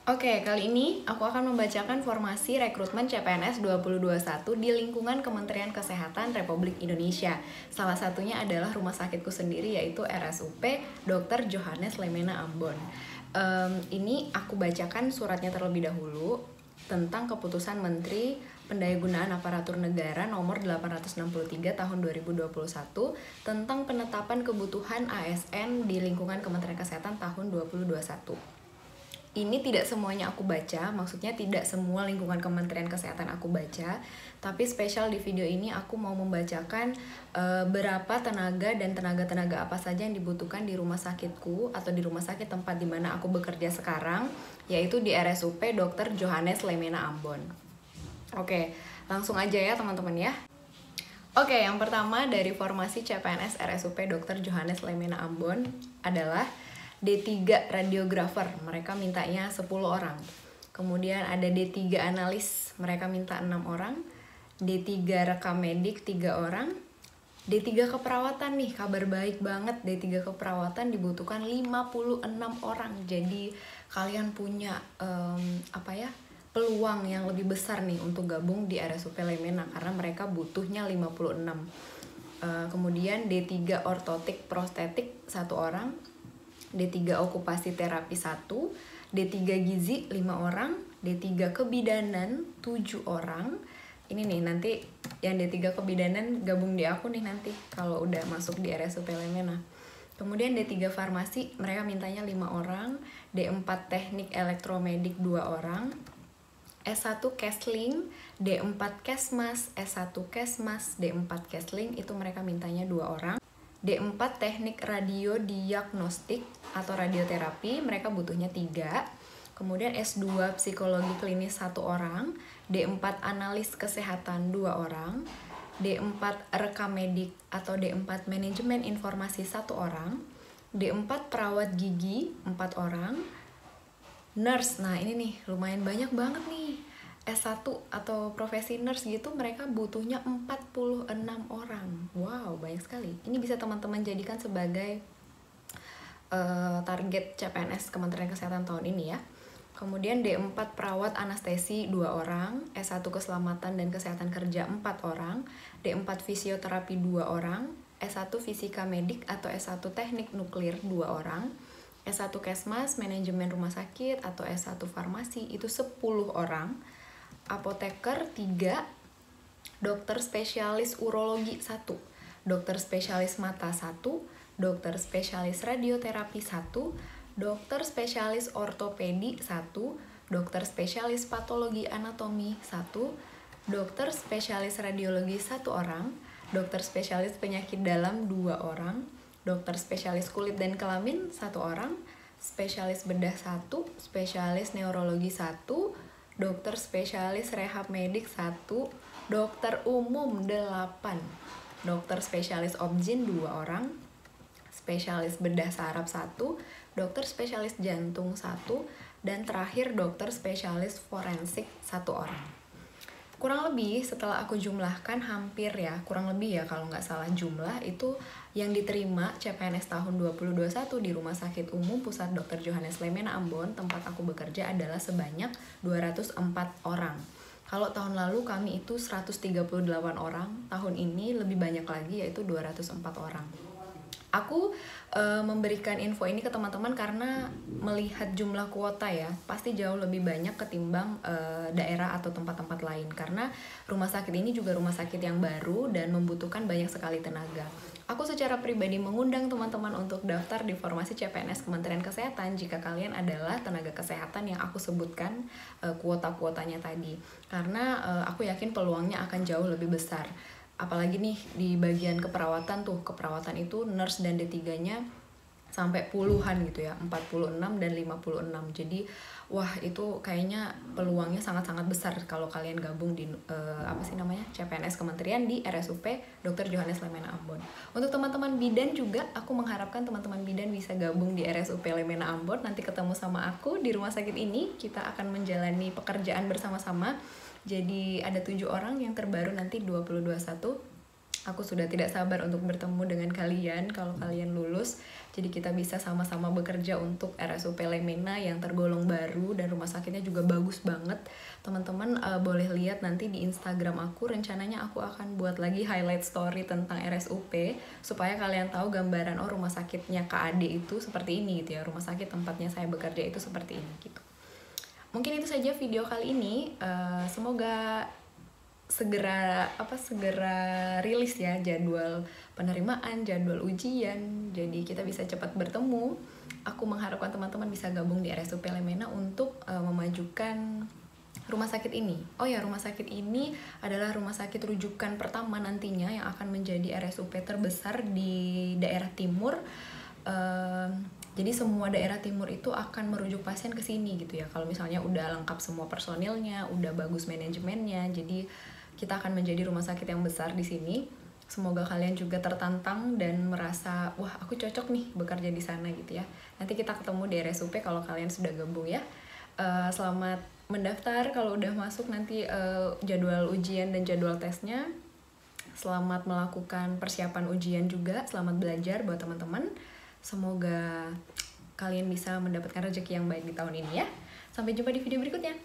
Oke, kali ini aku akan membacakan formasi rekrutmen CPNS 2021 di lingkungan Kementerian Kesehatan Republik Indonesia. Salah satunya adalah rumah sakitku sendiri, yaitu RSUP Dr. Johannes Lemena Ambon. Ini aku bacakan suratnya terlebih dahulu tentang keputusan Menteri Pendayagunaan Aparatur Negara nomor 863 tahun 2021 tentang penetapan kebutuhan ASN di lingkungan Kementerian Kesehatan tahun 2021. Ini tidak semuanya aku baca, maksudnya tidak semua lingkungan Kementerian Kesehatan aku baca, tapi spesial di video ini aku mau membacakan berapa tenaga dan tenaga-tenaga apa saja yang dibutuhkan di rumah sakitku atau di rumah sakit tempat di mana aku bekerja sekarang, yaitu di RSUP Dr. Johannes Lemena Ambon. Oke, langsung aja ya teman-teman ya. Oke, yang pertama dari formasi CPNS RSUP Dr. Johannes Lemena Ambon adalah D3 radiografer, mereka mintanya 10 orang. Kemudian ada D3 analis, mereka minta 6 orang. D3 rekam medik 3 orang. D3 keperawatan nih, kabar baik banget. D3 keperawatan dibutuhkan 56 orang. Jadi kalian punya peluang yang lebih besar nih untuk gabung di RSUP Lemena karena mereka butuhnya 56. Kemudian D3 ortotik prostetik 1 orang. D3 okupasi terapi 1, D3 gizi 5 orang, D3 kebidanan 7 orang. Ini nih nanti yang D3 kebidanan gabung di aku nih nanti kalau udah masuk di RSUP Lemena. Kemudian D3 farmasi mereka mintanya 5 orang, D4 teknik elektromedik 2 orang, S1 Kesling, D4 Kesmas, S1 Kesmas, D4 Kesling itu mereka mintanya 2 orang. D4 teknik radio diagnostik atau radioterapi, mereka butuhnya 3. Kemudian S2 psikologi klinis 1 orang, D4 analis kesehatan 2 orang, D4 rekam medik atau D4 manajemen informasi 1 orang, D4 perawat gigi 4 orang, nurse, nah ini nih lumayan banyak banget nih. S1 atau profesi nurse gitu mereka butuhnya 46 orang. Wow, banyak sekali. Ini bisa teman-teman jadikan sebagai target CPNS Kementerian Kesehatan tahun ini ya. Kemudian D4 perawat anestesi 2 orang, S1 keselamatan dan kesehatan kerja 4 orang, D4 fisioterapi 2 orang, S1 fisika medik atau S1 teknik nuklir 2 orang, S1 kesmas manajemen rumah sakit atau S1 farmasi itu 10 orang, apoteker 3, dokter spesialis urologi 1, dokter spesialis mata 1, dokter spesialis radioterapi 1, dokter spesialis ortopedi 1, dokter spesialis patologi anatomi 1, dokter spesialis radiologi 1 orang, dokter spesialis penyakit dalam 2 orang, dokter spesialis kulit dan kelamin 1 orang, spesialis bedah 1, spesialis neurologi 1, dokter spesialis rehab medik 1, dokter umum 8, dokter spesialis obgyn 2 orang, spesialis bedah saraf 1, dokter spesialis jantung 1, dan terakhir dokter spesialis forensik 1 orang. Kurang lebih setelah aku jumlahkan hampir ya, kurang lebih ya kalau nggak salah jumlah itu yang diterima CPNS tahun 2021 di Rumah Sakit Umum Pusat Dr. Johannes Lemena Ambon tempat aku bekerja adalah sebanyak 204 orang. Kalau tahun lalu kami itu 138 orang, tahun ini lebih banyak lagi yaitu 204 orang. Aku memberikan info ini ke teman-teman karena melihat jumlah kuota ya pasti jauh lebih banyak ketimbang daerah atau tempat-tempat lain karena rumah sakit ini juga rumah sakit yang baru dan membutuhkan banyak sekali tenaga. Aku secara pribadi mengundang teman-teman untuk daftar di formasi CPNS Kementerian Kesehatan jika kalian adalah tenaga kesehatan yang aku sebutkan kuota-kuotanya tadi karena aku yakin peluangnya akan jauh lebih besar. Apalagi nih di bagian keperawatan tuh, keperawatan itu nurse dan D3-nya sampai puluhan gitu ya, 46 dan 56. Jadi wah itu kayaknya peluangnya sangat-sangat besar kalau kalian gabung di CPNS Kementerian di RSUP Dr. Johannes Lemena Ambon. Untuk teman-teman bidan juga aku mengharapkan teman-teman bidan bisa gabung di RSUP Lemena Ambon. Nanti ketemu sama aku di rumah sakit ini, kita akan menjalani pekerjaan bersama-sama. Jadi ada 7 orang yang terbaru nanti 2021 Aku sudah tidak sabar untuk bertemu dengan kalian kalau kalian lulus. Jadi kita bisa sama-sama bekerja untuk RSUP Lemena yang tergolong baru dan rumah sakitnya juga bagus banget. Teman-teman boleh lihat nanti di Instagram aku, rencananya aku akan buat lagi highlight story tentang RSUP supaya kalian tahu gambaran rumah sakitnya KAD itu seperti ini gitu ya. Rumah sakit tempatnya saya bekerja itu seperti ini gitu. Mungkin itu saja video kali ini. Semoga segera rilis ya jadwal penerimaan, jadwal ujian. Jadi kita bisa cepat bertemu. Aku mengharapkan teman-teman bisa gabung di RSUP Lemena untuk memajukan rumah sakit ini. Oh ya, rumah sakit ini adalah rumah sakit rujukan pertama nantinya yang akan menjadi RSUP terbesar di daerah timur. Jadi semua daerah timur itu akan merujuk pasien ke sini gitu ya. Kalau misalnya udah lengkap semua personilnya, udah bagus manajemennya, jadi kita akan menjadi rumah sakit yang besar di sini. Semoga kalian juga tertantang dan merasa, wah aku cocok nih bekerja di sana gitu ya. Nanti kita ketemu di RSUP kalau kalian sudah gabung ya. Selamat mendaftar kalau udah masuk nanti jadwal ujian dan jadwal tesnya. Selamat melakukan persiapan ujian juga, selamat belajar buat teman-teman. Semoga kalian bisa mendapatkan rezeki yang baik di tahun ini ya. Sampai jumpa di video berikutnya.